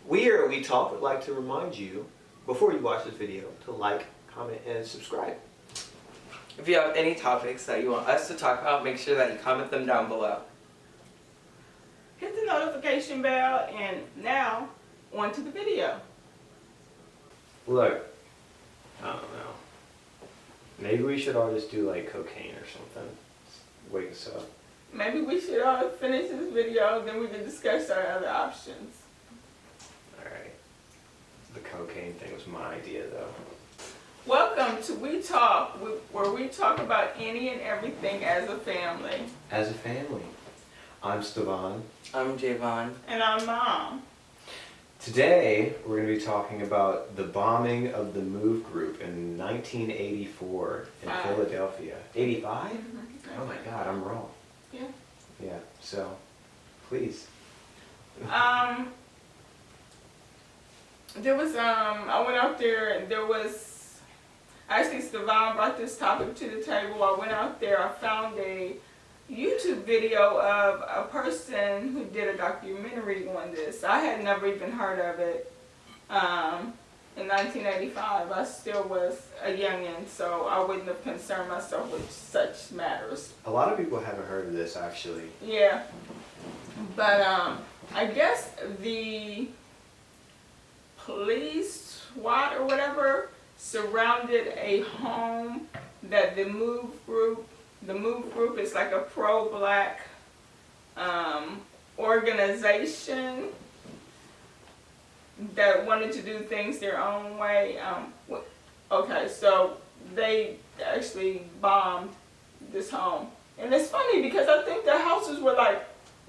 We here at We Talk would like to remind you, before you watch this video, to like, comment, and subscribe. If you have any topics that you want us to talk about, make sure that you comment them down below. Hit the notification bell, and now, on to the video. Look, I don't know. Maybe we should all just do like cocaine or something. Wake us up. Maybe we should all finish this video, then we can discuss our other options. Alright. The cocaine thing was my idea though. Welcome to We Talk, where we talk about any and everything as a family. As a family. I'm Stavohn. I'm Jaevohn. And I'm Mom. Today, we're going to be talking about the bombing of the MOVE group in 1984 in Philadelphia. 85? Mm-hmm. Oh my God, I'm wrong. Yeah. Yeah, so, please. There was, I went out there, and there was, actually Stavohn brought this topic to the table. I went out there, I found a YouTube video of a person who did a documentary on this. I had never even heard of it. In 1985, I still was a youngin', so I wouldn't have concerned myself with such matters. A lot of people haven't heard of this, actually. Yeah, but I guess the police SWAT or whatever surrounded a home that the MOVE group is like a pro-black organization that wanted to do things their own way. Okay, so they actually bombed this home. And it's funny because I think the houses were like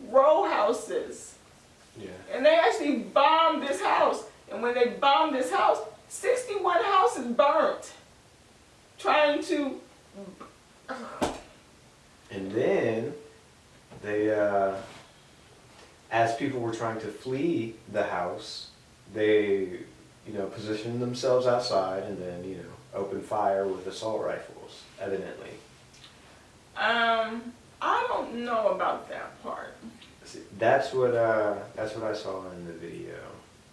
row houses. Yeah. And they actually bombed this house. And when they bombed this house, 61 houses burnt. Trying to... And then, they, as people were trying to flee the house, they, positioned themselves outside and then, opened fire with assault rifles, evidently. I don't know about that part. See, that's what I saw in the video.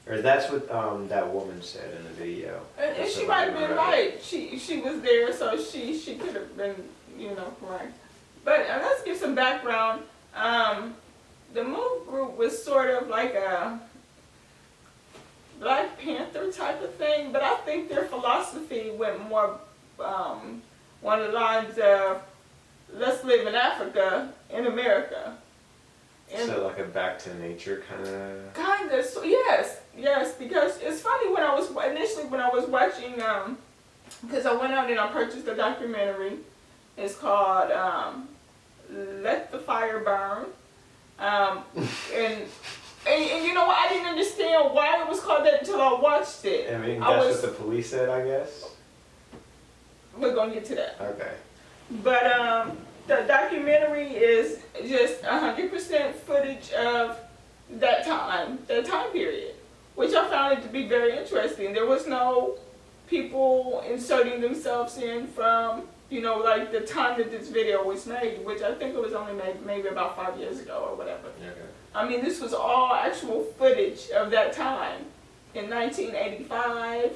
Or that's what that woman said in the video. And she might have been right. She was there, so she could have been, correct. But let's give some background. The MOVE group was sort of like a Black Panther type of thing, but I think their philosophy went more on the lines of, let's live in Africa, in America. And so like a back to nature kind of, so yes, because it's funny when I was watching, because I went out and I purchased a documentary. It's called Let the Fire Burn. And you know what? I didn't understand why it was called that until I watched it. I mean, that's what the police said, I guess? We're going to get to that. Okay. But the documentary is just 100% footage of that time period, which I found it to be very interesting. There was no people inserting themselves in from, like the time that this video was made, which I think it was only made maybe about 5 years ago or whatever. Okay. I mean, this was all actual footage of that time in 1985,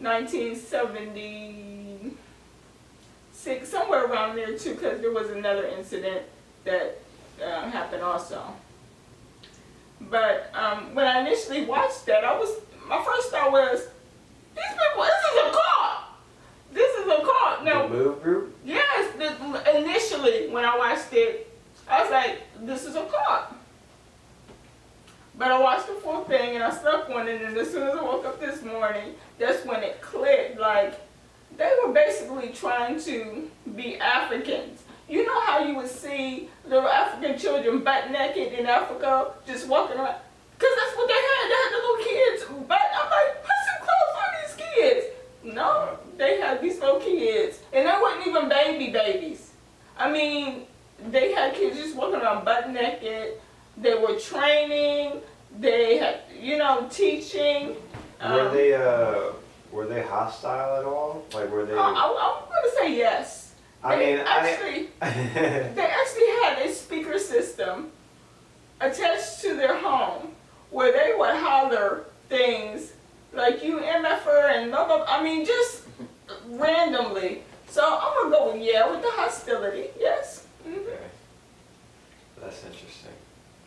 1976, somewhere around there too, because there was another incident that happened also. But when I initially watched that, my first thought was, these people, this is a cult. This is a cult. Now, the MOVE group? Yes, initially when I watched it, I was like, this is a cult. But I watched the full thing and I slept on it, and as soon as I woke up this morning, that's when it clicked. Like, they were basically trying to be Africans. You know how you would see little African children butt naked in Africa, just walking around? Because that's what they had. They had the little kids. But I'm like, put some clothes on these kids. No, they had these little kids. And they weren't even babies. I mean, they had kids just walking around butt naked. They were training. They had, teaching. Were they hostile at all? Like, were they? I'm going to say yes. They actually had a speaker system attached to their home where they would holler other things, like you MFer and blah, blah, I mean, just randomly. So I'm gonna go with yeah, with the hostility, yes. Okay. That's interesting.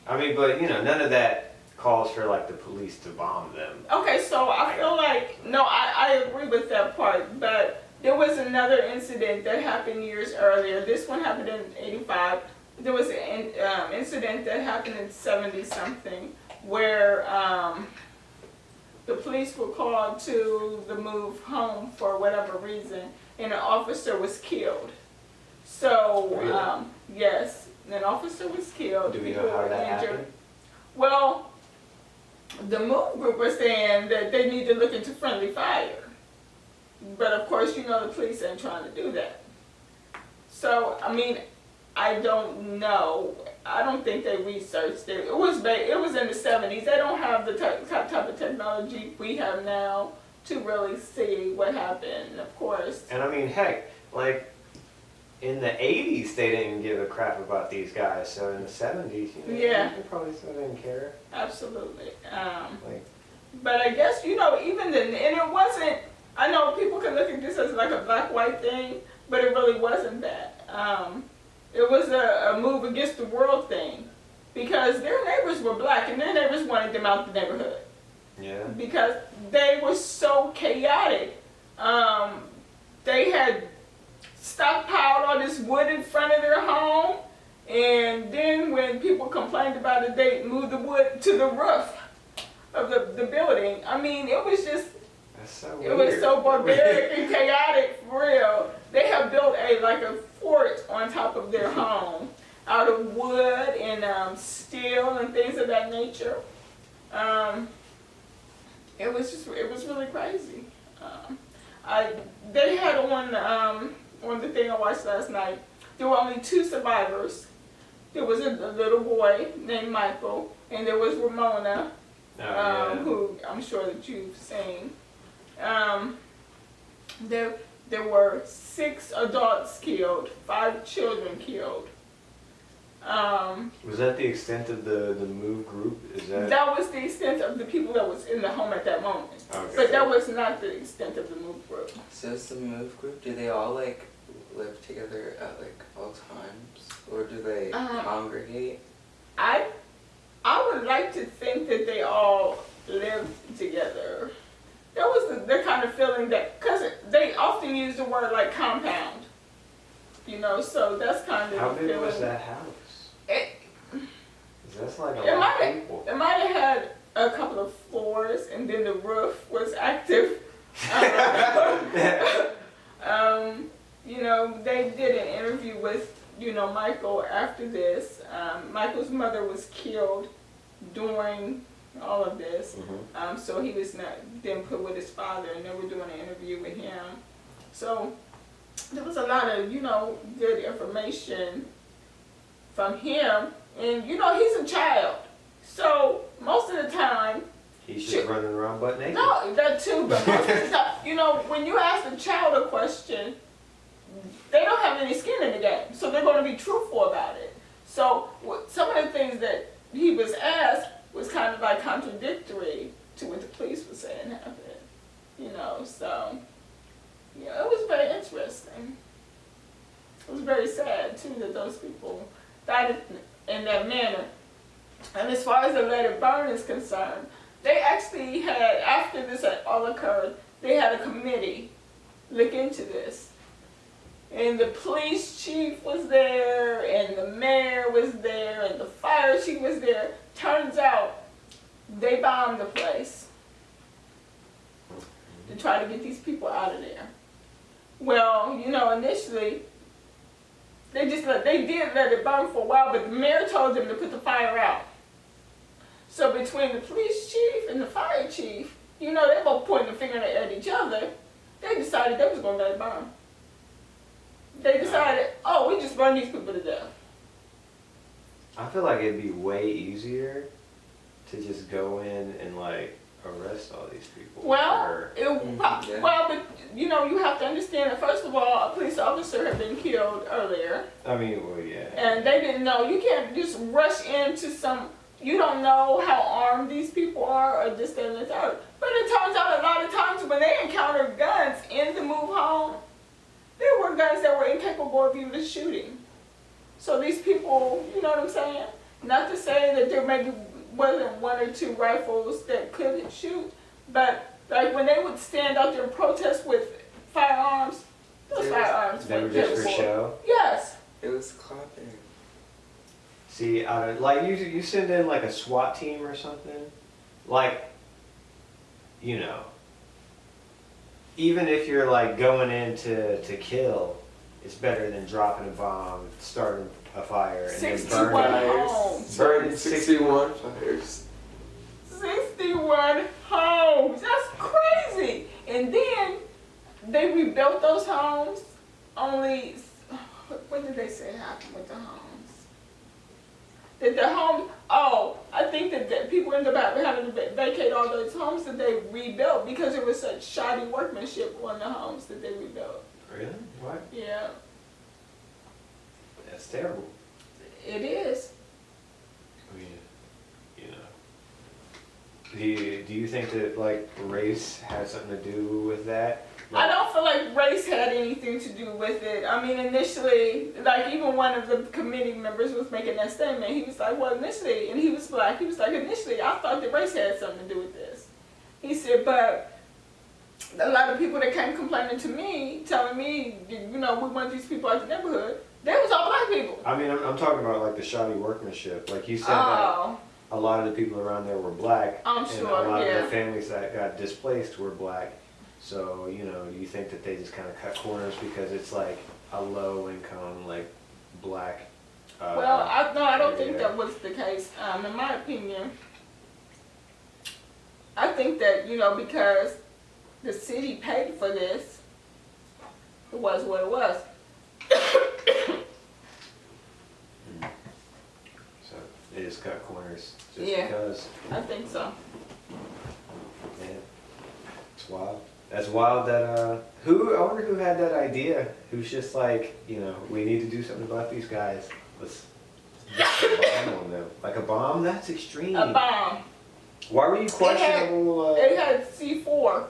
I mean, but you know, none of that calls for like the police to bomb them. Okay, so I feel like, no, I agree with that part, but there was another incident that happened years earlier. This one happened in 85. There was an incident that happened in 70-something where the police were called to the move home for whatever reason, and an officer was killed. So, Really? yes, an officer was killed. Do we know People how were that injured. happened? Well, the move group was saying that they need to look into friendly fire. But of course, you know, the police ain't trying to do that. So, I mean, I don't know. I don't think they researched it. It was in the 70s. They don't have the type of technology we have now to really see what happened, of course. And I mean, heck, like in the 80s, they didn't give a crap about these guys. So in the 70s, you know, Yeah. they probably still didn't care. Absolutely. Like, But I guess, you know, even then, and it wasn't, I know people can look at this as like a black-white thing, but it really wasn't that. It was a move against the world thing, because their neighbors were black and their neighbors wanted them out the neighborhood yeah. because they were so chaotic. They had stockpiled all this wood in front of their home, and then when people complained about it, they moved the wood to the roof of the building. I mean, it was just, That's so it weird. was so barbaric and chaotic, for real. They have built a fort on top of their home out of wood and steel and things of that nature. It was really crazy. They had on the thing I watched last night, there were only 2 survivors. There was a little boy named Michael, and there was Ramona, Oh, yeah. who I'm sure that you've seen. There were 6 adults killed, 5 children killed. Was that the extent of the move group? Is that? That was the extent of the people that was in the home at that moment. Okay. But that was not the extent of the move group. So is the move group, do they all like live together at like all times? Or do they congregate? I would like to think that they all lived together. That was the kind of feeling that, because they often use the word like compound, you know, so that's kind of How the big feeling. was that house? It, 'Cause that's like a It lot of people. it might have had a couple of floors, and then the roof was active. You know, they did an interview with, you know, Michael after this. Michael's mother was killed during all of this. Mhm. So he was not then put with his father, and they were doing an interview with him. So there was a lot of, you know, good information from him. And, you know, he's a child. So most of the time, He's just running around butt naked. no, that too, but most of the time, you know, when you ask a child a question, they don't have any skin in the game. So they're going to be truthful about it. So some of the things that he was asked was kind of like contradictory to what the police were saying happened. You know, so, yeah, it was very interesting. It was very sad, too, that those people died in that manner. And as far as the Let It Burn is concerned, they actually had, after this had all occurred, they had a committee look into this. And the police chief was there, and the mayor was there, and the fire chief was there. Turns out, they bombed the place to try to get these people out of there. Well, you know, initially, they did let it burn for a while, but the mayor told them to put the fire out. So between the police chief and the fire chief, you know, they both pointing the finger at each other. They decided they was going to let it burn. They decided, oh, we just burn these people to death. I feel like it'd be way easier to just go in and like arrest all these people. Well, yeah. well, but you know, you have to understand that first of all, a police officer had been killed earlier, I mean, well, yeah. and they didn't know. You can't just rush into some. You don't know how armed these these people are, or this, that, and the third. But it turns out a lot of times when they encounter guns in the move home, there were guns that were incapable of even shooting. So these people, you know what I'm saying? Not to say that there maybe wasn't one or two rifles that could shoot, but like when they would stand out there and protest with firearms, those firearms They were weren't just for capable. show. Yes. It was clapping. See, like you send in like a SWAT team or something, like, you know, even if you're like going in to kill, it's better than dropping a bomb, starting a fire, and then 61 burning. homes. Burning 61 fires. 61 homes. That's crazy. And then they rebuilt those homes. Only, what did they say happened with the homes? That the homes, I think that people ended up having to vacate all those homes that they rebuilt because it was such shoddy workmanship on the homes that they rebuilt. Really? What? Yeah, That's terrible. it is. I mean, you know. Do you think that like race has something to do with that? I don't feel like race had anything to do with it. I mean, initially, like even one of the committee members was making that statement. He was like, well, initially, and he was black, he was like, initially, I thought that race had something to do with this. He said, but a lot of people that came complaining to me, telling me, you know, we want these people out the neighborhood, they was all black people. I mean, I'm talking about like the shoddy workmanship. Like you said that a lot of the people around there were black. I'm and sure, a lot yeah. of the families that got displaced were black. So, you know, you think that they just kind of cut corners because it's like a low income, like black. Well, I don't think area. that was the case. In my opinion, I think that, you know, because the city paid for this, it was what it was. So they just cut corners just Yeah. because. I think so. Yeah. It's wild. That's wild that, I wonder who had that idea? Who's just like, you know, we need to do something about these guys. Let's drop a bomb on them. Like a bomb? That's extreme. A bomb. Why were you questionable? It had C4.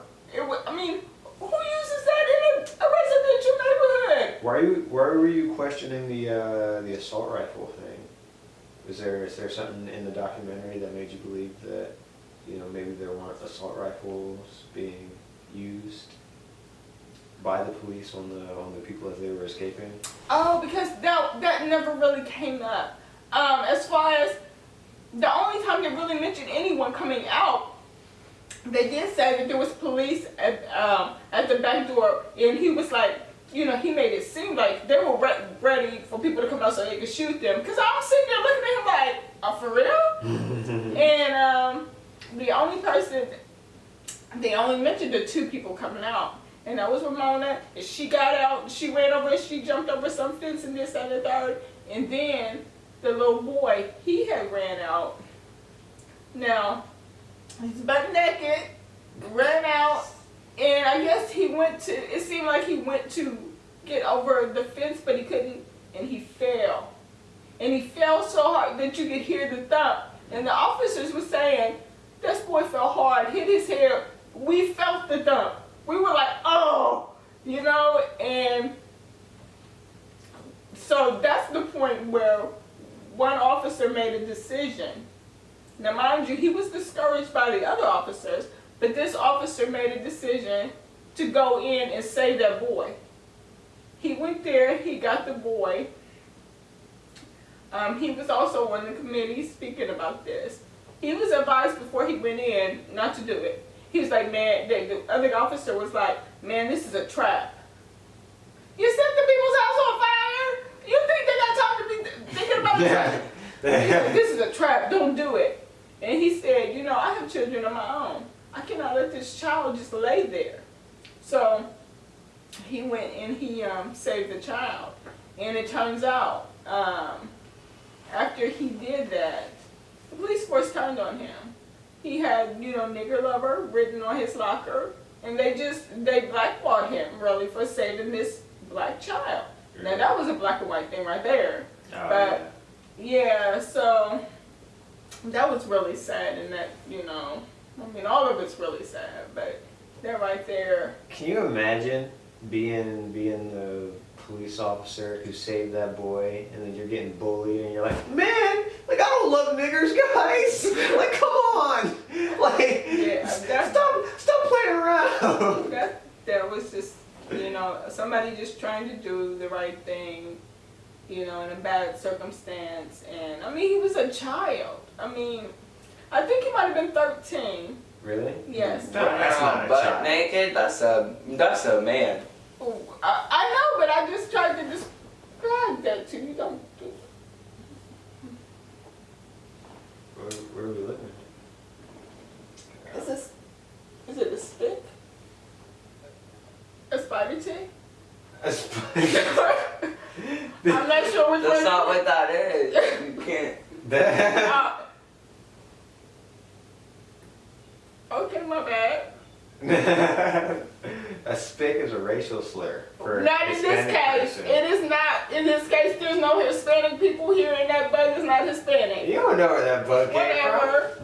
I mean, who uses that in a residential neighborhood? Why were you questioning the assault rifle thing? Is there something in the documentary that made you believe that, you know, maybe there weren't assault rifles being used by the police on the people as they were escaping? Oh, because that never really came up. As far as the only time they really mentioned anyone coming out, they did say that there was police at the back door, and he was like, you know, he made it seem like they were ready for people to come out so they could shoot them. Because I was sitting there looking at him like, oh, for real? And they only mentioned the two people coming out. And that was Ramona, and she got out, she ran over, she jumped over some fence and this, that, and the third. And then the little boy, he had ran out. Now, he's butt naked, ran out, and I guess it seemed like he went to get over the fence, but he couldn't, and he fell. And he fell so hard that you could hear the thump. And the officers were saying, this boy fell hard, hit his head. We felt the thump. We were like, oh, you know, and so that's the point where one officer made a decision. Now, mind you, he was discouraged by the other officers, but this officer made a decision to go in and save that boy. He went there, he got the boy. He was also on the committee speaking about this. He was advised before he went in not to do it. He was like, man, the other officer was like, man, this is a trap. You set the people's house on fire? You think they got time to be thinking about it? He said, this is a trap, don't do it. And he said, you know, I have children of my own. I cannot let this child just lay there. So he went and he saved the child. And it turns out, after he did that, the police force turned on him. He had, you know, nigger lover written on his locker, and they blackballed him really for saving this black child. Now that was a black and white thing right there. Oh, but yeah, so that was really sad, and that, you know, I mean, all of it's really sad, but that right there. Can you imagine being the police officer who saved that boy, and then you're getting bullied, and you're like, man, like I don't love niggers, guys. Like, come on, like, Yeah, stop playing around. That was just, you know, somebody just trying to do the right thing, you know, in a bad circumstance. And I mean, he was a child. I mean, I think he might have been 13. Really? Yes. No, that's not a butt child. naked. That's a man. Oh, I know, but I just tried to describe that to you. Don't do it. Where are we looking? Is it a stick? A spider tick? I'm not sure which one. That's not what that is. You can't. Okay, my bad. A spick is a racial slur. For Not in this Hispanic case. person. It is not. In this case, there's no Hispanic people here, and that bug is not Hispanic. You don't know where that bug came from. Whatever.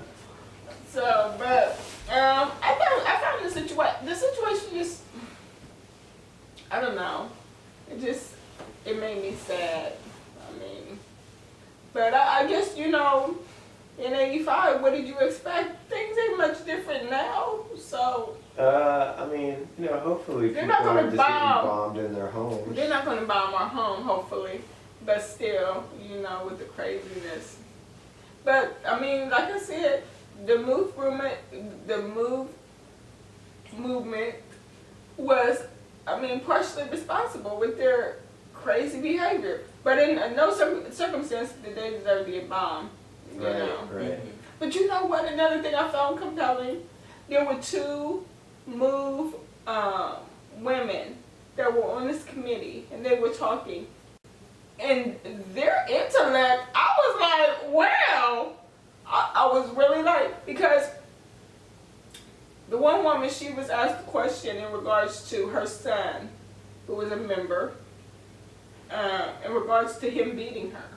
So, but I found the situation just, I don't know. It made me sad. I mean, but I guess, you know, in '85, what did you expect? Things ain't much different now. So. I mean, you know, hopefully They're people not gonna aren't just getting bomb. bombed in their homes. They're not going to bomb our home, hopefully, but still, you know, with the craziness. But I mean, like I said, the movement was, I mean, partially responsible with their crazy behavior. But in no circumstance did they deserve to get bombed. You know. Right. But you know what? Another thing I found compelling, there were two MOVE women that were on this committee, and they were talking. And their intellect, I was like, wow. I was really like, because the one woman, she was asked a question in regards to her son, who was a member, in regards to him beating her.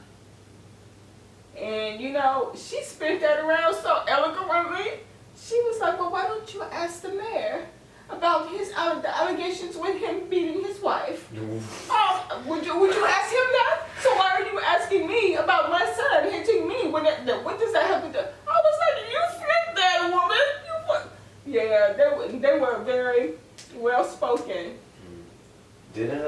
And, you know, she spit that around so eloquently. She was like, well, why don't you ask the mayor about the allegations with him beating his wife? Would you ask him that? So why are you asking me about my son hitting me? What does that have to do? I was like, you spit that, woman. Yeah, they were very well spoken. Didn't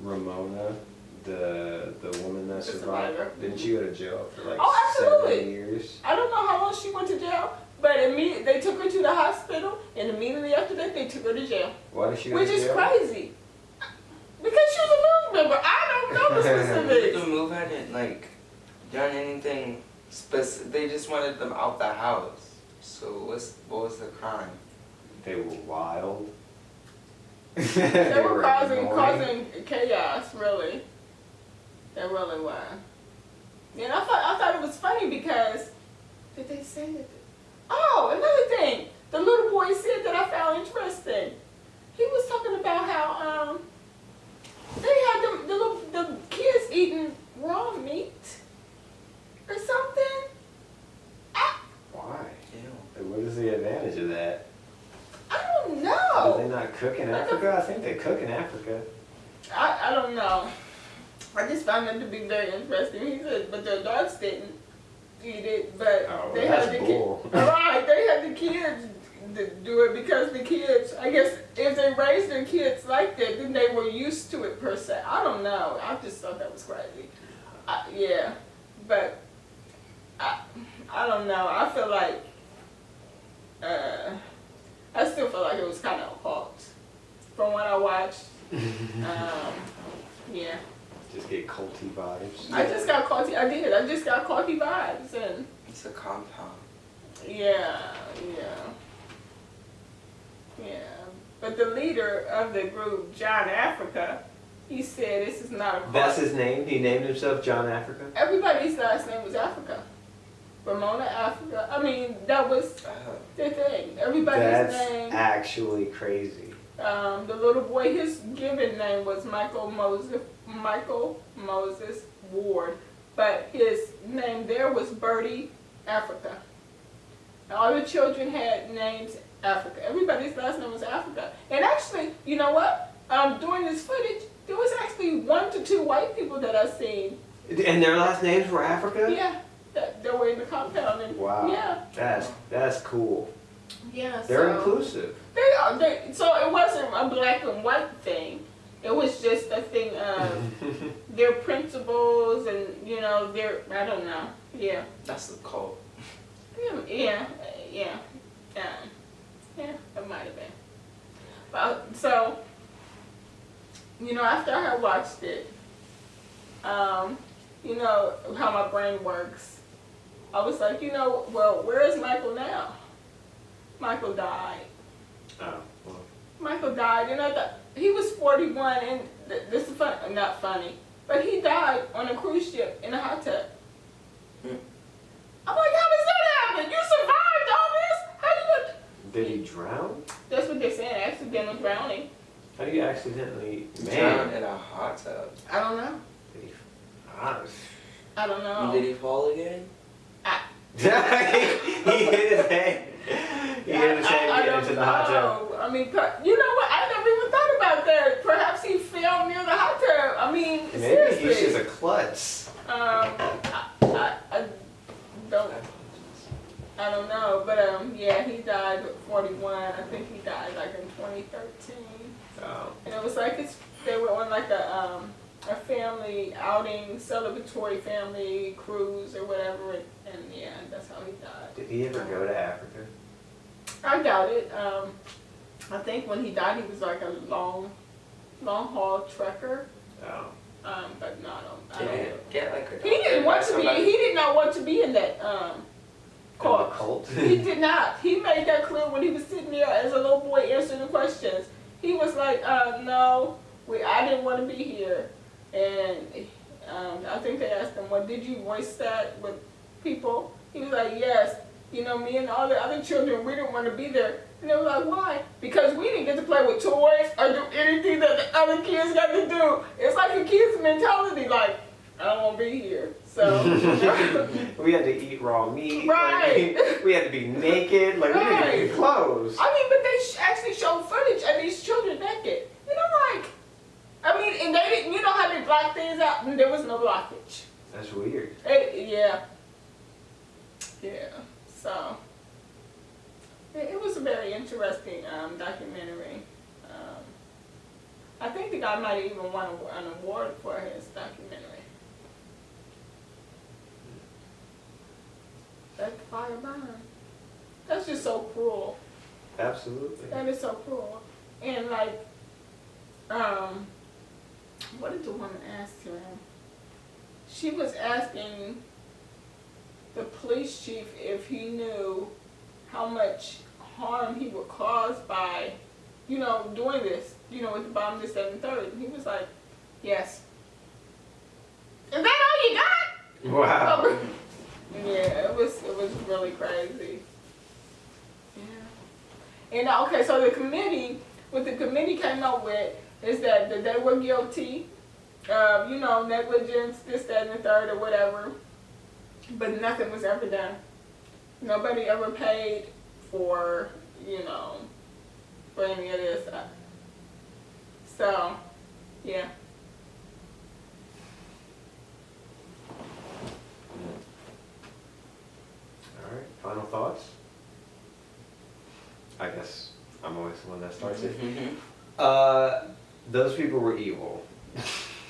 Ramona, the woman that survived, survivor. didn't she go to jail for like Oh, absolutely. 7 years? I don't know how long she went to jail, but they took her to the hospital, and immediately after that, they took her to jail. Why did she go Which to is jail? crazy. Because she was a MOVE member. I don't know the specifics. The MOVE hadn't like done anything specific. They just wanted them out the house. So what was the crime? They were wild. They were annoying. causing chaos, really. They really were. And I thought it was funny because, did they say that? Oh, another thing. The little boy said that I found interesting. He was talking about how they had the kids eating raw meat or something. Why? Ew. What is the advantage of that? I don't Do know. they not cook in Africa? I think they cook in Africa. I don't know. I just found them to be very interesting. He said, but the adults didn't eat it, but Oh, they that's had the bull. kids. Right, they had the kids do it because the kids, I guess, if they raised their kids like that, then they were used to it per se. I don't know. I just thought that was crazy. Yeah, but I don't know. I feel like I still feel like it was kind of a cult from what I watched. Yeah. Just get culty vibes. I just got culty. I did. I just got culty vibes, and It's a compound. yeah. But the leader of the group, John Africa, he said this is not a cult. That's his name? He named himself John Africa? Everybody's last name was Africa. Ramona Africa. I mean, that was the thing. Everybody's name. That's actually crazy. The little boy, his given name was Michael Moses Ward, but his name there was Birdie Africa. And all the children had names Africa. Everybody's last name was Africa. And actually, you know what? During this footage, there was actually 1 to 2 white people that I seen. And their last names were Africa? Yeah, that were in the compound. And Wow. yeah, That's cool. yeah. They're so inclusive. They are. So it wasn't a black and white thing. It was just a thing of their principles and, you know, their, I don't know. Yeah. That's a cult. Yeah, it might have been. But, so, you know, after I had watched it, you know, how my brain works, I was like, you know, well, where is Michael now? Michael died. Oh, well. Michael died, and I thought, he was 41, and this is fun, not funny, but he died on a cruise ship in a hot tub. Mm. I'm like, how does that happen? You survived all this? How do you? Did he drown? That's what they're saying, accidental drowning. How do you accidentally Drowned in a hot tub. I don't know. Did he, ah, I don't know. Did he fall again? he hit his head. He hit his head I getting don't into the hot tub. know. I mean, you know what? I never even thought about that. Perhaps he fell near the hot tub. I mean, Maybe seriously. he's just a klutz. I don't know, but yeah, he died at 41. I think he died like in 2013. Oh. And it was like they were on like a family outing, celebratory family cruise or whatever, and yeah, that's how he died. Did he ever go to Africa? I doubt it. I think when he died, he was like a long haul trekker. Oh. But no, I Did don't. he get like a He didn't want to be. He did not want to be in that cult. Cult? He did not. He made that clear when he was sitting there as a little boy answering the questions. He was like, no, I didn't want to be here. And I think they asked him, well, did you voice that with people? He was like, yes. You know, me and all the other children, we didn't want to be there. And they were like, why? Because we didn't get to play with toys or do anything that the other kids got to do. It's like a kid's mentality, like, I don't want to be here. So We had to eat raw meat. Right. Like, we had to be naked. Like, we didn't even get clothes. I mean, but they actually showed footage of these children naked. And I'm like, I mean, and they didn't, you know how they block things out? And there was no blockage. That's weird. Yeah. So, it was a very interesting documentary. I think the guy might have even won an award for his documentary. That's fire burn. That's just so cruel. Absolutely. That is so cruel. And like, what did the woman ask him? She was asking the police chief if he knew how much harm he would cause by, you know, doing this, you know, with the bomb, this, that, and third. And he was like, yes. Is that all you got? Wow. Yeah, it was really crazy. Yeah. And okay, so what the committee came up with is that they were guilty of, you know, negligence, this, that, and the third, or whatever. But nothing was ever done. Nobody ever paid for, you know, for any of this. So, yeah. All right. Final thoughts? I guess I'm always the one that starts it. Those people were evil.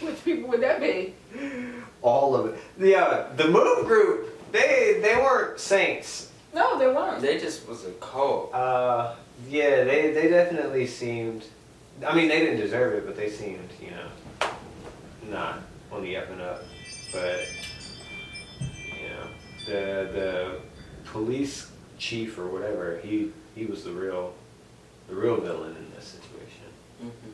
Which people would that be? All of it. Yeah, the Move Group, they weren't saints. No, they weren't. They just was a cult. Yeah, they definitely seemed, I mean, they didn't deserve it, but they seemed, you know, not on the up and up. But, you know, the police chief or whatever, he was the real villain in this situation. Mm-hmm.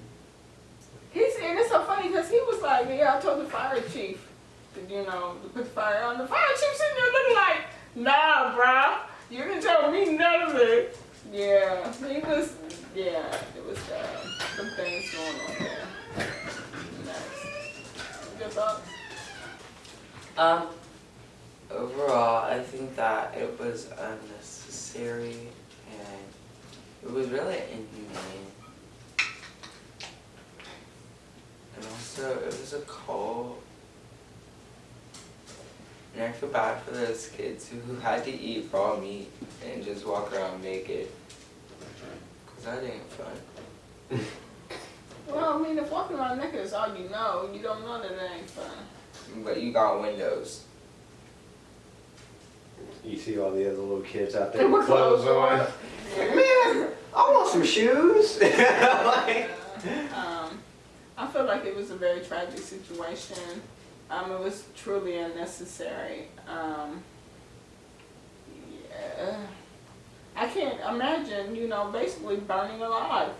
And it's so funny because he was like, yeah, I told the fire chief to, you know, to put the fire on. The fire chief sitting there looking like, nah, bruh, you didn't tell me none of it. Yeah, it was some things going on there. Next. Your thoughts? Overall, I think that it was unnecessary and it was really inhumane. And also, it was a cult. And I feel bad for those kids who had to eat raw meat and just walk around naked. Because that ain't fun. Well, I mean, if walking around naked is all you know, you don't know that it ain't fun. But you got windows. You see all the other little kids out there They were with clothes on. on. Like, man, I want some shoes. Like, I feel like it was a very tragic situation. It was truly unnecessary. Yeah. I can't imagine, basically burning alive.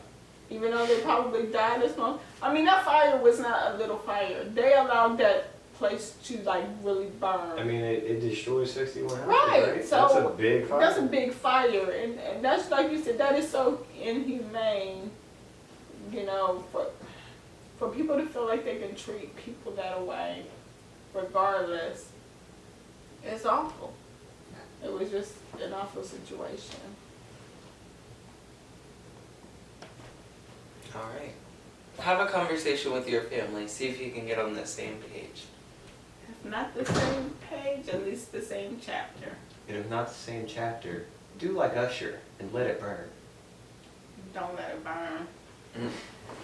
Even though they probably died as long. I mean, that fire was not a little fire. They allowed that place to really burn. I mean, it destroys 61 houses, Right, right? so That's a big fire. That's a big fire, and that's like you said. That is so inhumane. For people to feel like they can treat people that way, regardless, it's awful. It was just an awful situation. Alright. Have a conversation with your family. See if you can get on the same page. If not the same page, at least the same chapter. And if not the same chapter, do like Usher and let it burn. Don't let it burn. Mm.